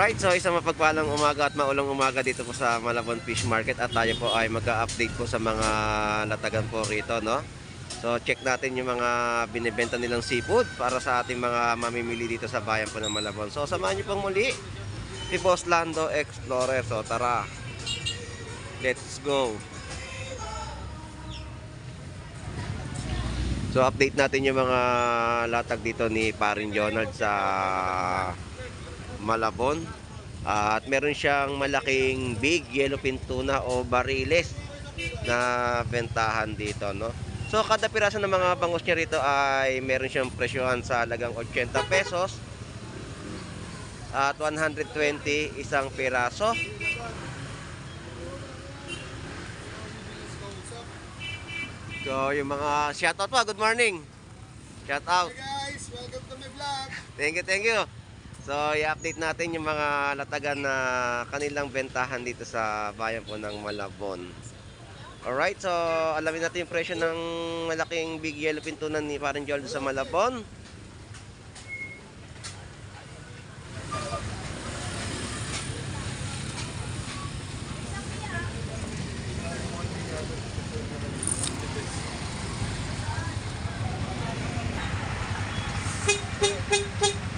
Alright, so isang mapagpalang umaga at maulang umaga dito po sa Malabon Fish Market at tayo po ay mag-update po sa mga latagan po rito, no? So check natin yung mga binibenta nilang seafood para sa ating mga mamimili dito sa bayan po ng Malabon. So samahan niyo pong muli si Boss Lando Explorer. So tara, let's go. So update natin yung mga latag dito ni Parin Jonald sa Malabon. At meron siyang malaking big yellowfin tuna o bariles na bentahan dito, no? So kada piraso ng mga bangus niya rito ay meron siyang presyohan sa halagang 80 pesos at 120 isang piraso. So yung mga shoutout pa, good morning. Shoutout. Hey guys, welcome to my vlog. Thank you. So, i-update natin yung mga latagan na kanilang bentahan dito sa bayan po ng Malabon. Alright, so alamin natin yung presyo ng malaking big yellowfin tuna ni Parin Jonald sa Malabon.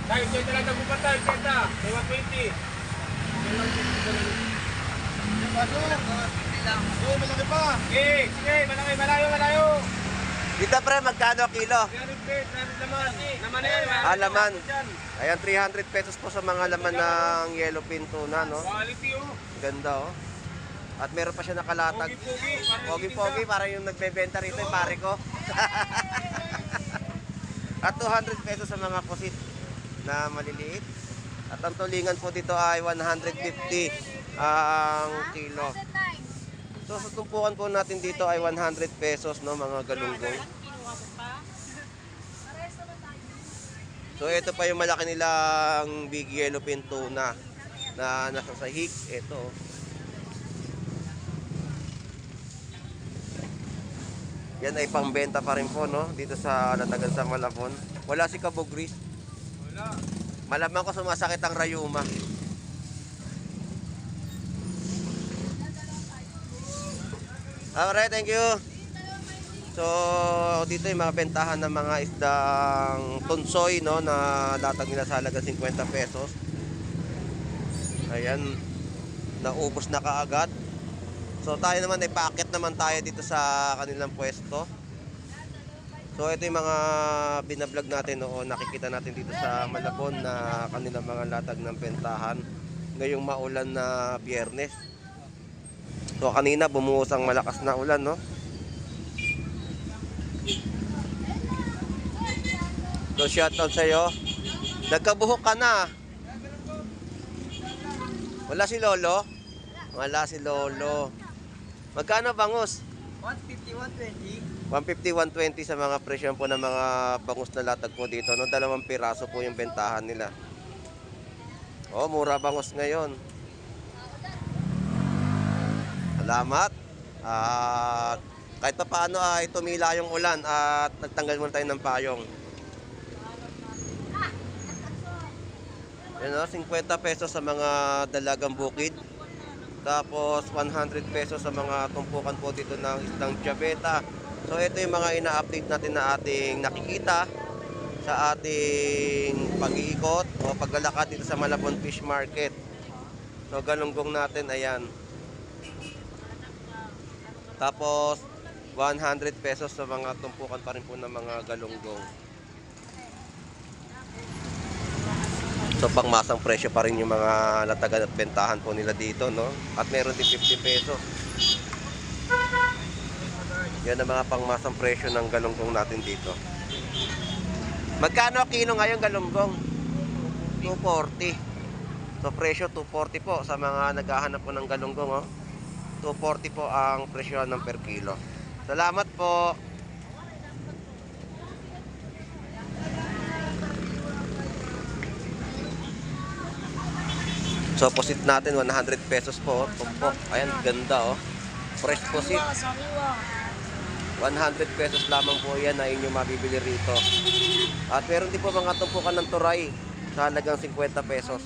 Tayo, cheta lang tayo patay, cheta. 120. Yung baso, malaki pa. Sige, malayo. Dito pre, magkano kilo? 300 pesos, laman. Laman na yan. Laman. Ayan, 300 pesos po sa mga laman ng yellowfin tuna, no? Quality, oh. Ganda, oh. At meron pa siya nakalatag. Pogi-pogi, para yung nagbebenta rito, yung pare ko. At 200 pesos sa mga pusit na maliliit. At ang tulingan po dito ay 150 ang kilo. So sa tumpukan po natin dito ay 100 pesos, no, mga galunggong. So ito pa yung malaki nilang big yellowfin tuna na nasa sahig. Ito. Yan ay pangbenta pa rin po, no, dito sa latagan sa Malabon. Wala si Kabogris. Wala. Malamang ko sumasakit ang rayuma. Alright, thank you. So, dito yung mga bentahan ng mga isdang tunsoy, no, na latag nila sa halagang 50 pesos. Ayan, naubos na kaagad. So tayo naman ay paakit naman tayo dito sa kanilang pwesto. So ito yung mga binablog natin noon, nakikita natin dito sa Malabon na kanilang mga latag ng bentahan ngayong maulan na Biyernes. So kanina bumuhos ang malakas na ulan, no? So shoutout sa iyo. Nagkabuhok ka na. Wala si Lolo? Wala si Lolo. Magkano bangus? 150, 120. 150, 120 sa mga presyon po ng mga bangus na latag po dito, no? 2 piraso po yung bentahan nila. Oh, mura bangus ngayon. Salamat. At kahit pa paano ay tumila yung ulan at nagtanggal muna tayo ng payong. Yan, no? 50 pesos sa mga dalagang bukid. Tapos 100 pesos sa mga tumpukan po dito ng isdang tiyabeta. So ito yung mga ina-update natin na ating nakikita sa ating pag-iikot o paglalakad dito sa Malabon Fish Market. So galunggong natin, ayan. Tapos 100 pesos sa mga tumpukan pa rin po ng mga galunggong. So pangmasang presyo pa rin yung mga latagan at bentahan po nila dito, no? At meron din 50 pesos. Yan ang mga pangmasang presyo ng galunggong natin dito. Magkano kilo ngayon galunggong? 240. So presyo 240 po sa mga naghahanap po ng galunggong, oh. 240 po ang presyo ng per kilo. Salamat po. So pusit natin 100 pesos po, tumpok. Ayan, ganda, oh. Fresh pusit. 100 pesos lamang po yan na inyong mabibili rito. At meron din po mga tumpukan ng turay sa halagang 50 pesos.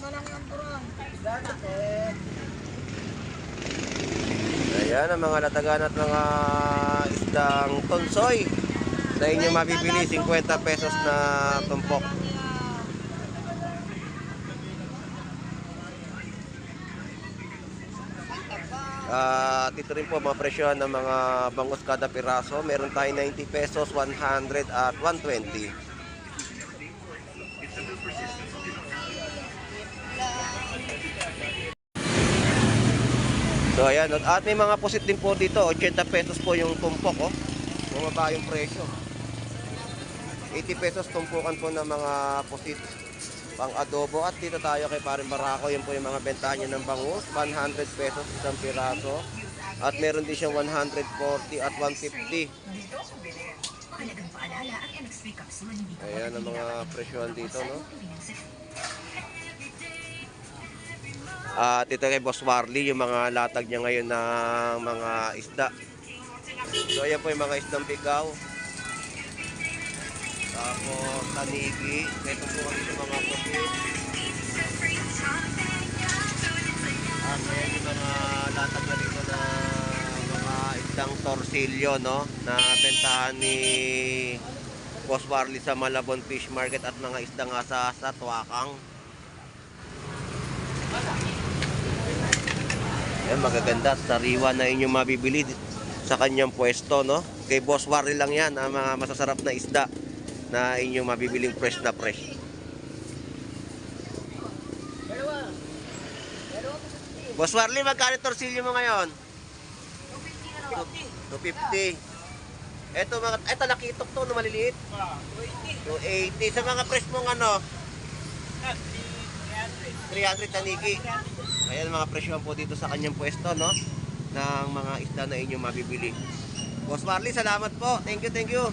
Ayan ang mga latagan at mga isdang tonsoy na inyong mabibili, 50 pesos na tumpok. Dito rin po mga presyo ng mga bangus kada piraso. Meron tayong 90 pesos, 100 at 120. So ayan, at may mga pusit din po dito, 80 pesos po yung tumpok, oh. Bumaba yung presyo. 80 pesos tumpukan po ng mga pusit pang adobo. At dito tayo kay Paring Barako, yun po yung mga bentahan niya ng bangus, 100 pesos isang piraso. At meron din siyang 140 at 150. Ayan ang mga presyohan dito, no? At ito kay Boss Warley, yung mga latag niya ngayon ng mga isda. So ayan po yung mga isdang bigaw. Tapos tanigi. Ito po kami yung mga puti. At ayan yung mga latag na dito na mga isdang torsilyo, no? Na bentahan ni Boss Warley sa Malabon Fish Market at mga isdang asa-asa, tuwakang. Ayan, magaganda, sariwa na inyong mabibili sa kanyang pwesto, no? Kay Boss Warley lang yan, ang mga masasarap na isda na inyong mabibiling fresh na fresh. Boss Warley, magkano torsilyo mo ngayon? 250. Ito nakitok to, no, maliliit? 280. Sa mga fresh mong ano? 300 tanigi. Ayan mga presyohan po dito sa kanyang pwesto, no? Ng mga isda na inyong mabibili. Boss Warley, salamat po. Thank you.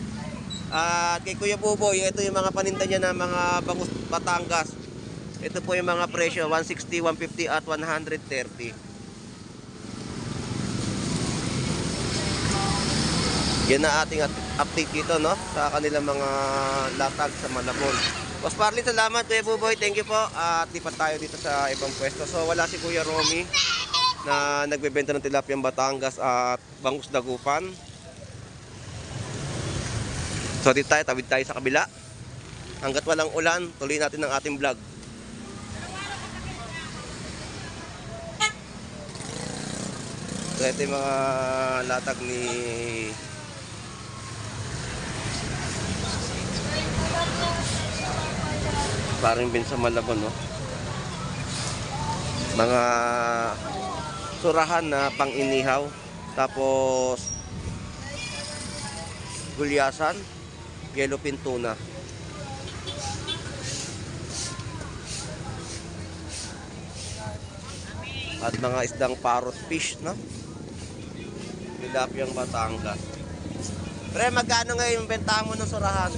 At kay Kuya Buboy, ito yung mga paninda niya ng mga bangus Batangas. Ito po yung mga presyo, 160, 150 at 130. Yan na ating update dito, no? Sa kanilang mga latag sa Malabon. Boss Warley, salamat. Kuya Buboy, thank you po. At lipat tayo dito sa ibang pwesto. So wala si Kuya Romy na nagbebenta ng tilapiyang Batangas at bangus Dagupan. So dito tayo, tawid tayo sa kabila. Hanggat walang ulan, tuloy natin ang ating vlog. So ito yung mga latag ni Paring Ben sa Malabon, no? Mga surahan na pang-inihaw. Tapos gulyasan, yellowfin tuna. At mga isdang parrot fish, no? Tilapiyang Batangas. Pre, magkano ngayon yung bentahan mo ng surahan?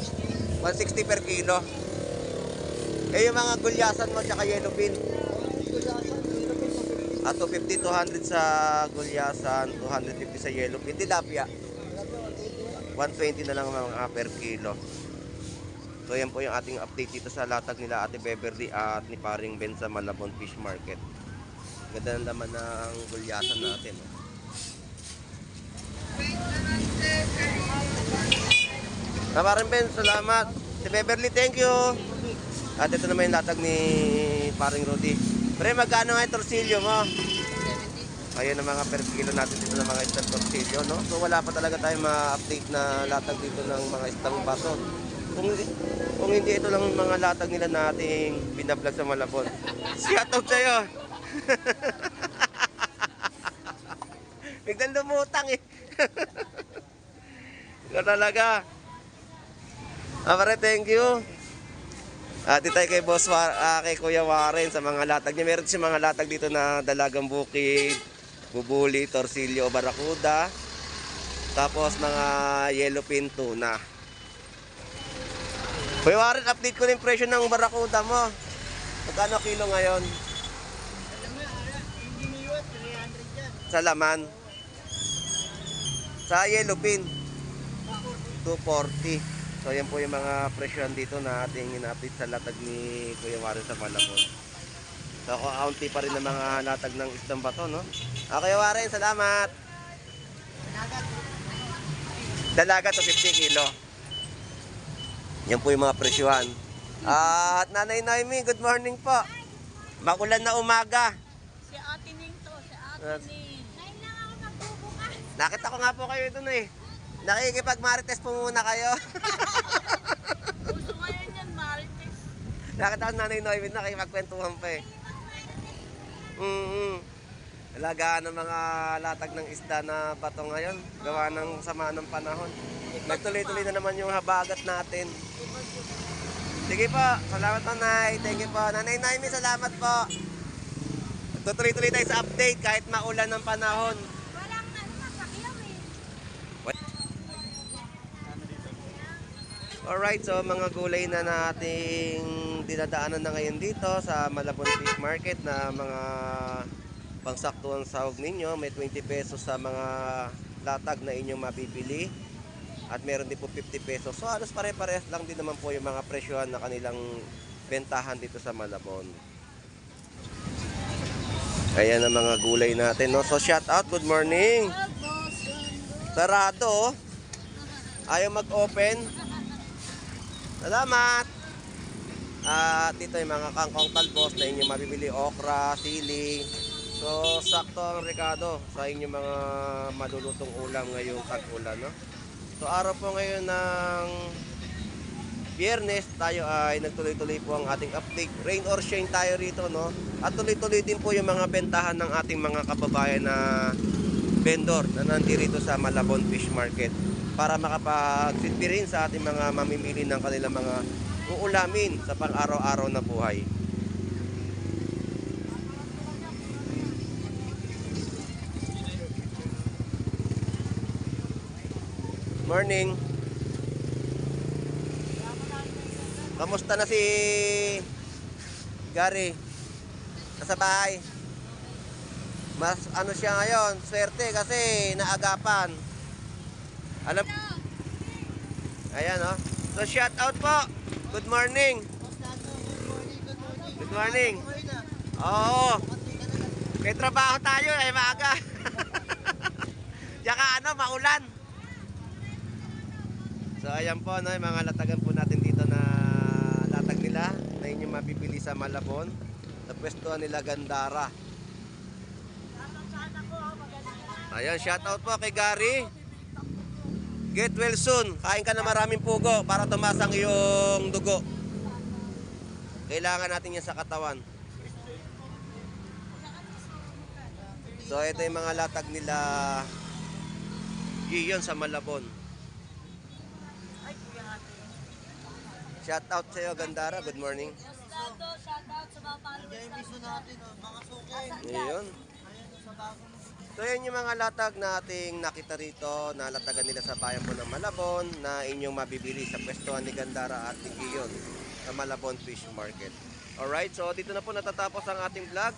160 per kilo. Eh yung mga gulyasan mo tsaka yellowfin. At 250, 200 sa gulyasan, 250 sa yellowfin. Tilapia 120 na lang mga per kilo. So yan po yung ating update dito sa latag nila Ate Beverly at ni Paring Ben sa Malabon Fish Market. Ganda ng laman ng gulyasan natin. Paring Ben, salamat. Ate Beverly, thank you. At ito naman yung latag ni Paring Rudy. Pre, magkano nga yung torsilyo mo? Ayun ang mga per kilo natin dito ng mga isdang torsilyo, no? So wala pa talaga tayong ma-update na latag dito ng mga isdang baso. Kung hindi ito lang mga latag nila nating binablog sa Malabon. Shoutout sa'yo! Biglang lumutang eh. Ito talaga. Pare, thank you. At tayo kay kay Kuya Warren sa mga latag niya. Meron siya mga latag dito na dalagang bukid, bubuli, torsilyo, barakuda. Tapos mga yellowfin tuna. Kuya Warren, update ko na yung presyo ng barakuda mo. Magkano kilo ngayon? Sa laman. Sa yellowfin 240. So yan po yung mga presyon dito na ating in-update sa latag ni Kuya Warren sa Malabon. So kaunti pa rin ng mga latag ng isdang bato, no? Okay, Warren, salamat. Dalaga to 50 kilo. Yan po yung mga presyuhan. At Nanay Noemi, good morning po. Makulan na umaga. Si Ate Ning to, si Ate Ning. Ngayon lang ako magbubukas. Nakita ko nga po kayo dun eh. Nakikipag-marites po muna kayo. Gusto ngayon yan, Marites. Nakita ko Nanay Noemi, nakikipagkwentuhan pa eh. Alagaan ng mga latag ng isda na bato ngayon. Gawa ng sama ng panahon. Nagtuloy-tuloy na naman yung habagat natin. Sige po, salamat Nanay. Thank you po. Nanay Noemi, salamat po. Tutuloy-tuloy tayo sa update kahit maulan ng panahon. Walang masakyaw eh. Alright, so mga gulay na nating dinadaanan na ngayon dito sa Malabon Fish Market na mga pangsaktuang sahog ninyo. May 20 pesos sa mga latag na inyong mabibili at meron din po 50 pesos. So halos pare-parehas lang din naman po yung mga presyohan na kanilang bentahan dito sa Malabon. Ayan ang mga gulay natin, no? So shout out, good morning. Sarado, oh. Ayaw mag-open. Salamat. At dito yung mga kangkong talbos na inyong mabibili, okra, sili. So sakto ang rekado sa inyong mga malulutong ulam ngayong tag-ulan, no? So araw po ngayon ng Biyernes, tayo ay nagtuloy-tuloy po ang ating update. Rain or shine tayo rito, no? At tuloy-tuloy din po yung mga bentahan ng ating mga kababayan na vendor na nandirito sa Malabon Fish Market para makapagsilbi rin sa ating mga mamimili ng kanilang mga uulamin sa pang-araw-araw na buhay. Morning. Kamusta na si Gary? Nasa bahay. Mas ano siya ngayon, swerte kasi naagapan. Alam. Ayan, oh. So shout out po. Good morning. Good morning. Oo. May trabaho tayo ay maaga. Tsaka ano, maulan. So ayan po, no, yung mga latagan po natin dito na latag nila na inyong mabibili sa Malabon. Sa pwestuhan nila Gandara. Ayan, shout out po kay Gary. Get well soon. Kain ka na maraming pugo para tumasang iyong dugo. Kailangan natin yan sa katawan. So ito yung mga latag nila Giyon sa Malabon. Shout out sa iyo Gandara, good morning. Lado, shout out sa mga followers natin. Ngayon. So yan yung mga latag na ating nakita rito na latagan nila sa bayan po ng Malabon na inyong mabibili sa pwestuhan ni Gandara at ni Giyon sa Malabon Fish Market. Alright, so dito na po natatapos ang ating vlog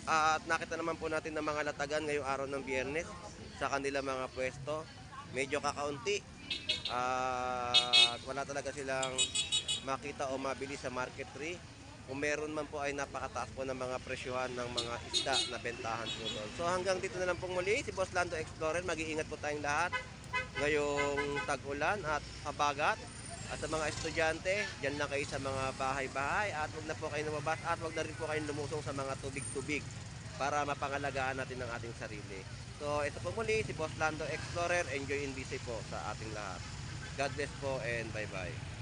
at nakita naman po natin ng mga latagan ngayong araw ng Biyernes sa kanila mga pwesto. Medyo kakaunti at wala talaga silang makita o mabili sa market tree. Kung meron man po ay napakataas po ng mga presyuhan ng mga isda na bentahan po doon. So hanggang dito na lang pong muli, si Boss Lando Explorer. Mag-iingat po tayong lahat ngayong tag-ulan at habagat. At sa mga estudyante, dyan lang kayo sa mga bahay-bahay at huwag na po kayo lumabas at huwag na rin po kayong lumusong sa mga tubig-tubig para mapangalagaan natin ang ating sarili. So ito po muli, si Boss Lando Explorer. Enjoy and be safe po sa ating lahat. God bless po and bye-bye.